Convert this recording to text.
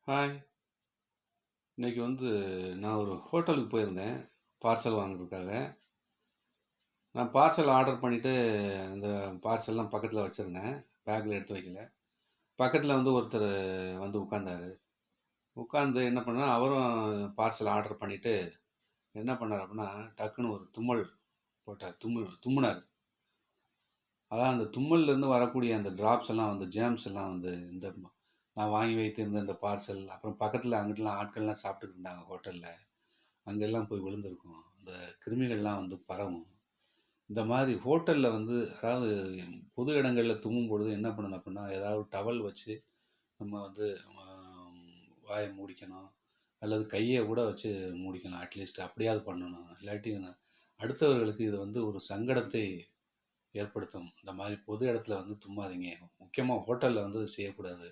Hi. இன்னைக்கு நான் ஒரு ஹோட்டலுக்கு போயிருந்தேன் பார்சல் வாங்குறதுக்காக. நான் பார்சல் ஆர்டர் பண்ணிவிட்டு அந்த பார்சல்லாம் பக்கத்தில் வச்சுருந்தேன். பேக்கில் எடுத்து வைக்கல. பக்கத்தில் ஒருத்தர் உட்காந்தாரு. உட்காந்து என்ன பண்ணா, அவரும் பார்சல் ஆர்டர் பண்ணிவிட்டு என்ன பண்ணார் அப்படின்னா, டக்குன்னு ஒரு தும்மல் போட்டார். தும்முனார். அதான் அந்த தும்மல்லேருந்து வரக்கூடிய அந்த டிராப்ஸ் எல்லாம் ஜேம்ஸ் எல்லாம் இந்த நான் வாங்கி வைத்திருந்த இந்த பார்சல், அப்புறம் பக்கத்தில் அங்கிட்டலாம் ஆட்கள்லாம் சாப்பிட்டுட்டு இருந்தாங்க ஹோட்டலில். அங்கெல்லாம் போய் விழுந்திருக்கும். இந்த கிருமிகள்லாம் பரவும். இந்த மாதிரி ஹோட்டலில் அதாவது பொது இடங்களில் தும்மும் பொழுது என்ன பண்ணணும் அப்படின்னா, ஏதாவது டவல் வச்சு நம்ம வாயை மூடிக்கணும். அல்லது கையை கூட வச்சு மூடிக்கணும். அட்லீஸ்ட் அப்படியாவது பண்ணணும். இல்லாட்டி அடுத்தவர்களுக்கு இது ஒரு சங்கடத்தை ஏற்படுத்தும். இந்த மாதிரி பொது இடத்துல தும்மாதீங்க. முக்கியமாக ஹோட்டலில் இது செய்யக்கூடாது.